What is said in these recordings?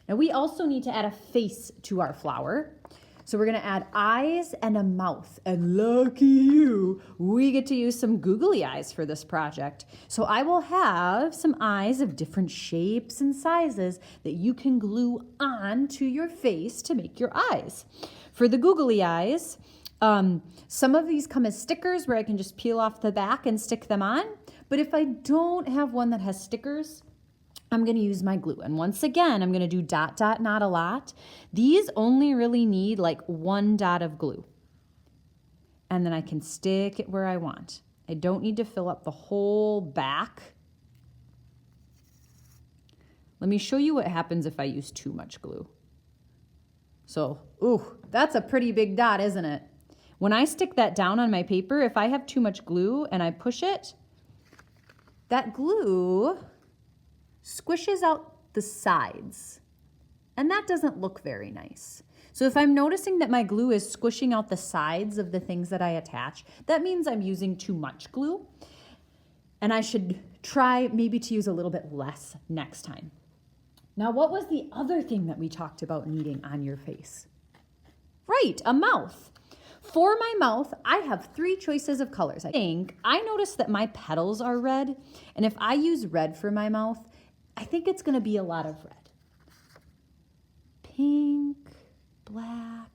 Now we also need to add a face to our flower. So we're gonna add eyes and a mouth. And lucky you, we get to use some googly eyes for this project. So I will have some eyes of different shapes and sizes that you can glue on to your face to make your eyes. For the googly eyes, some of these come as stickers where I can just peel off the back and stick them on. But if I don't have one that has stickers, I'm going to use my glue. And once again, I'm going to do dot, dot, not a lot. These only really need like 1 dot of glue. And then I can stick it where I want. I don't need to fill up the whole back. Let me show you what happens if I use too much glue. So, ooh, that's a pretty big dot, isn't it? When I stick that down on my paper, if I have too much glue and I push it, that glue squishes out the sides, and that doesn't look very nice. So if I'm noticing that my glue is squishing out the sides of the things that I attach, that means I'm using too much glue, and I should try maybe to use a little bit less next time. Now, what was the other thing that we talked about needing on your face? Right, a mouth. For my mouth, I have 3 choices of colors. I noticed that my petals are red, and if I use red for my mouth, I think it's going to be a lot of red. Pink, black.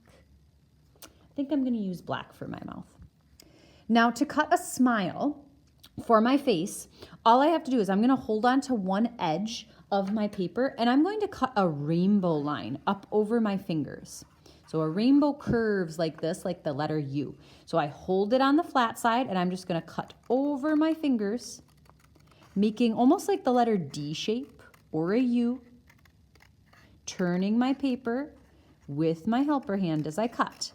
I think I'm going to use black for my mouth. Now, to cut a smile for my face, all I have to do is I'm going to hold on to one edge of my paper, and I'm going to cut a rainbow line up over my fingers. So a rainbow curves like this, like the letter U. So I hold it on the flat side, and I'm just going to cut over my fingers, making almost like the letter D shape or a U, turning my paper with my helper hand as I cut.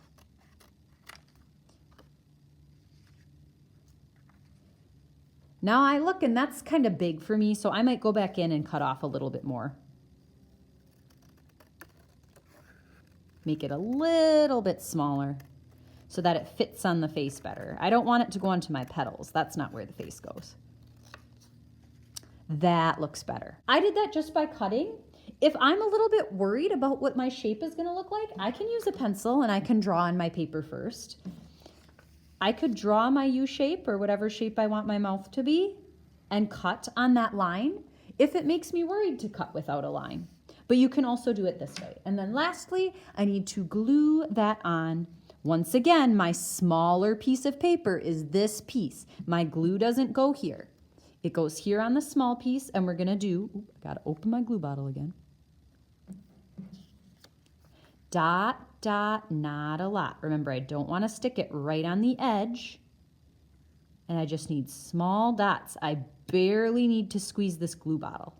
Now I look, and that's kind of big for me, so I might go back in and cut off a little bit more. Make it a little bit smaller so that it fits on the face better. I don't want it to go onto my petals. That's not where the face goes. That looks better. I did that just by cutting. If I'm a little bit worried about what my shape is going to look like, I can use a pencil and I can draw on my paper first. I could draw my U shape or whatever shape I want my mouth to be and cut on that line if it makes me worried to cut without a line. But you can also do it this way. And then lastly, I need to glue that on. Once again, my smaller piece of paper is this piece. My glue doesn't go here. It goes here on the small piece, and we're gonna do, I gotta open my glue bottle again. Dot, dot, not a lot. Remember, I don't wanna stick it right on the edge, and I just need small dots. I barely need to squeeze this glue bottle.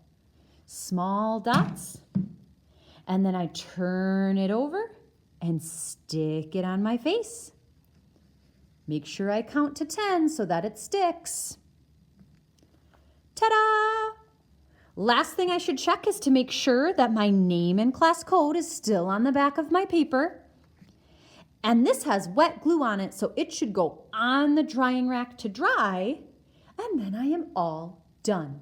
Small dots, and then I turn it over and stick it on my face. Make sure I count to 10 so that it sticks. Ta-da! Last thing I should check is to make sure that my name and class code is still on the back of my paper. And this has wet glue on it, so it should go on the drying rack to dry, and then I am all done.